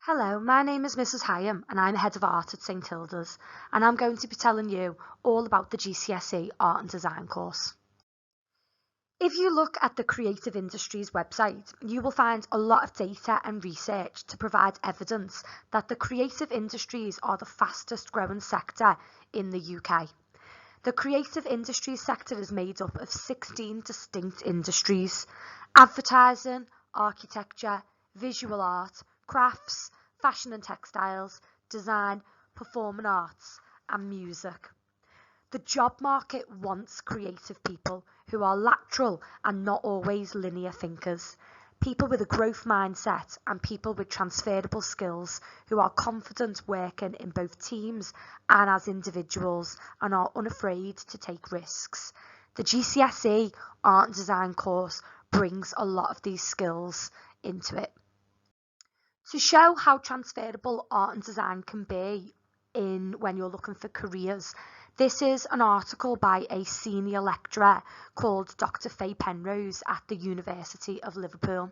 Hello, my name is Mrs. Hyam and I'm Head of Art at St Hilda's, and I'm going to be telling you all about the GCSE Art and Design course. If you look at the Creative Industries website, you will find a lot of data and research to provide evidence that the creative industries are the fastest growing sector in the UK. The creative industries sector is made up of 16 distinct industries: advertising, architecture, visual art, crafts, fashion and textiles, design, performing arts, and music. The job market wants creative people who are lateral and not always linear thinkers, people with a growth mindset and people with transferable skills who are confident working in both teams and as individuals and are unafraid to take risks. The GCSE Art and Design course brings a lot of these skills into it. To show how transferable art and design can be when you're looking for careers, this is an article by a senior lecturer called Dr. Faye Penrose at the University of Liverpool.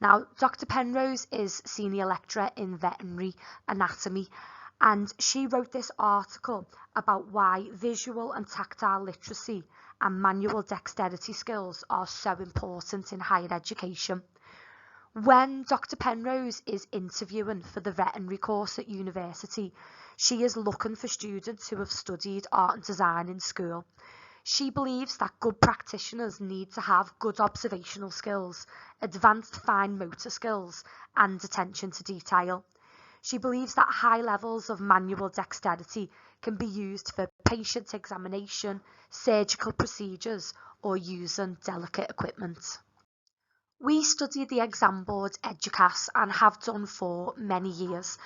Now, Dr. Penrose is senior lecturer in veterinary anatomy, and she wrote this article about why visual and tactile literacy and manual dexterity skills are so important in higher education. When Dr. Penrose is interviewing for the veterinary course at university, she is looking for students who have studied art and design in school. She believes that good practitioners need to have good observational skills, advanced fine motor skills, and attention to detail. She believes that high levels of manual dexterity can be used for patient examination, surgical procedures, or using delicate equipment. We study the exam board EDUCAS and have done for many years.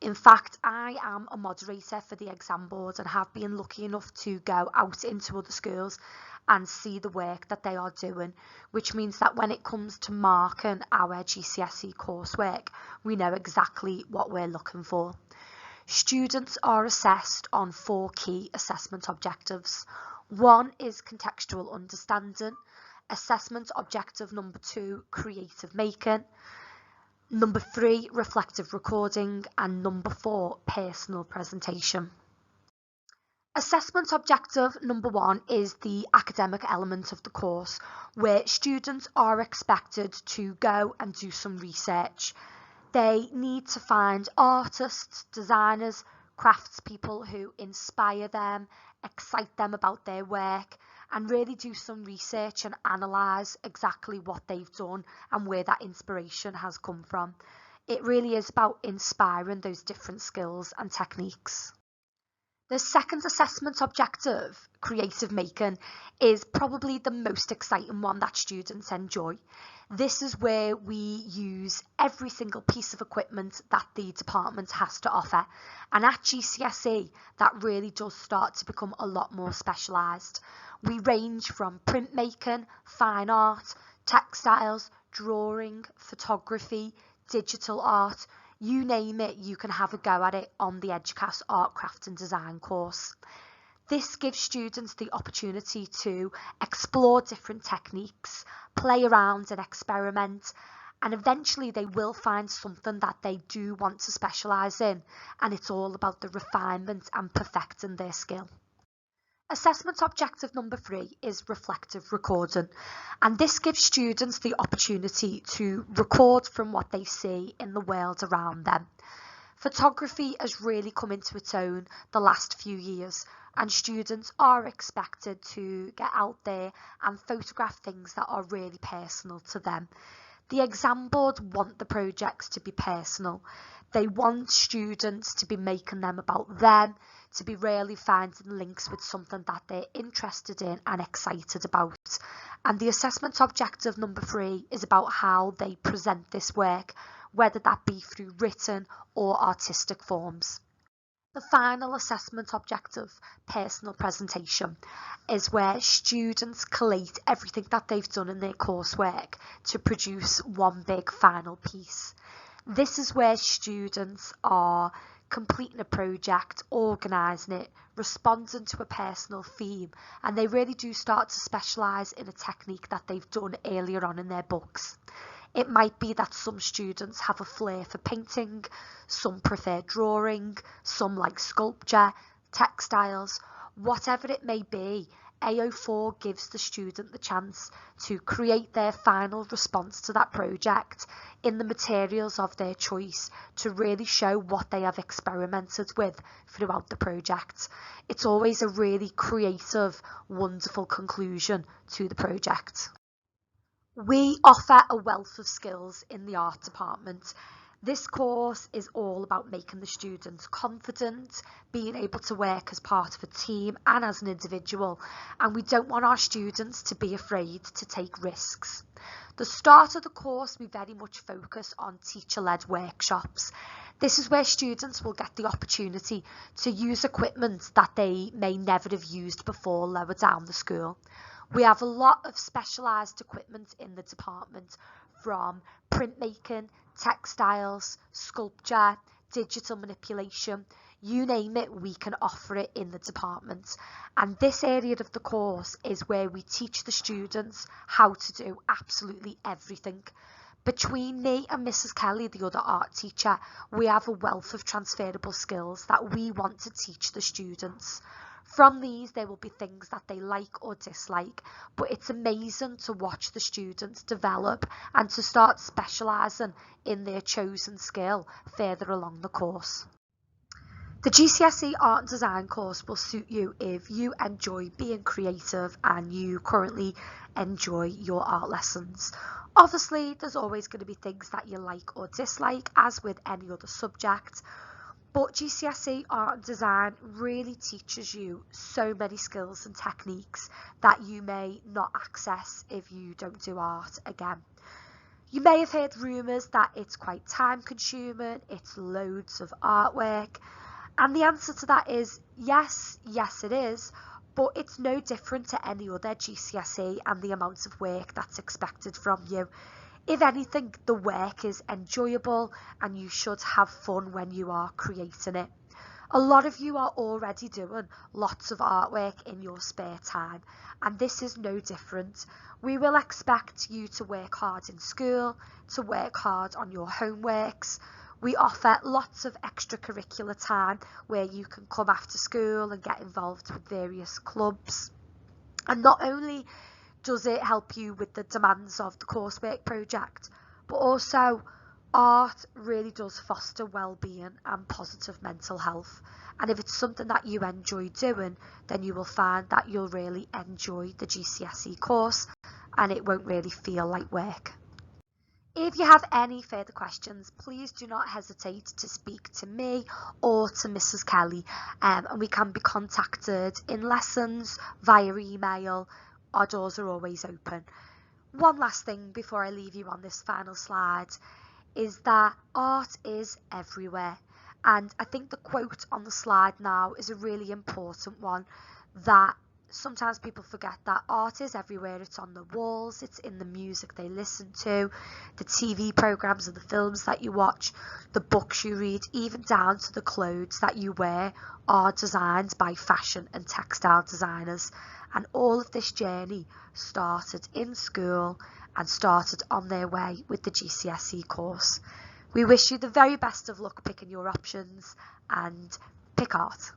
In fact, I am a moderator for the exam board and have been lucky enough to go out into other schools and see the work that they are doing, which means that when it comes to marking our GCSE coursework, we know exactly what we're looking for. Students are assessed on 4 key assessment objectives. One is contextual understanding. Assessment objective number 2, creative making. Number 3, reflective recording. And number 4, personal presentation. Assessment objective number 1 is the academic element of the course, where students are expected to go and do some research. They need to find artists, designers, craftspeople who inspire them, excite them about their work, and really do some research and analyse exactly what they've done and where that inspiration has come from. It really is about inspiring those different skills and techniques. The second assessment objective, creative making, is probably the most exciting one that students enjoy. This is where we use every single piece of equipment that the department has to offer, and at GCSE that really does start to become a lot more specialised. We range from printmaking, fine art, textiles, drawing, photography, digital art. You name it, you can have a go at it on the EDUCAS Art, Craft and Design course. This gives students the opportunity to explore different techniques, play around and experiment, and eventually they will find something that they do want to specialise in, and it's all about the refinement and perfecting their skill. Assessment objective number 3 is reflective recording, and this gives students the opportunity to record from what they see in the world around them. Photography has really come into its own the last few years, and students are expected to get out there and photograph things that are really personal to them. The exam board want the projects to be personal. They want students to be making them about them, to be really finding links with something that they're interested in and excited about. And the assessment objective number 3 is about how they present this work, whether that be through written or artistic forms. The final assessment objective, personal presentation, is where students collate everything that they've done in their coursework to produce one big final piece. This is where students are completing a project, organising it, responding to a personal theme, and they really do start to specialise in a technique that they've done earlier on in their books. It might be that some students have a flair for painting, some prefer drawing, some like sculpture, textiles, whatever it may be. AO4 gives the student the chance to create their final response to that project in the materials of their choice to really show what they have experimented with throughout the project. It's always a really creative, wonderful conclusion to the project. We offer a wealth of skills in the art department. This course is all about making the students confident, being able to work as part of a team and as an individual, and we don't want our students to be afraid to take risks. The start of the course, we very much focus on teacher-led workshops. This is where students will get the opportunity to use equipment that they may never have used before lower down the school. We have a lot of specialised equipment in the department, from printmaking, textiles, sculpture, digital manipulation, you name it, we can offer it in the department. And this area of the course is where we teach the students how to do absolutely everything. Between me and Mrs. Kelly, the other art teacher, we have a wealth of transferable skills that we want to teach the students. From these, there will be things that they like or dislike, but it's amazing to watch the students develop and to start specialising in their chosen skill further along the course. The GCSE Art and Design course will suit you if you enjoy being creative and you currently enjoy your art lessons. Obviously, there's always going to be things that you like or dislike, as with any other subject. But GCSE Art and Design really teaches you so many skills and techniques that you may not access if you don't do art again. You may have heard rumours that it's quite time consuming, it's loads of artwork, and the answer to that is yes it is, but it's no different to any other GCSE and the amount of work that's expected from you. If anything, the work is enjoyable and you should have fun when you are creating it. A lot of you are already doing lots of artwork in your spare time, and this is no different. We will expect you to work hard in school, to work hard on your homeworks. We offer lots of extracurricular time where you can come after school and get involved with various clubs. And not only does it help you with the demands of the coursework project, but also art really does foster well-being and positive mental health. And if it's something that you enjoy doing, then you will find that you'll really enjoy the GCSE course and it won't really feel like work. If you have any further questions, please do not hesitate to speak to me or to Mrs. Kelly, and we can be contacted in lessons, via email. Our doors are always open. One last thing before I leave you on this final slide is that art is everywhere. And I think the quote on the slide now is a really important one, that sometimes people forget that art is everywhere. It's on the walls, it's in the music they listen to, the TV programmes and the films that you watch, the books you read, even down to the clothes that you wear are designed by fashion and textile designers. And all of this journey started in school and started on their way with the GCSE course. We wish you the very best of luck picking your options and pick art.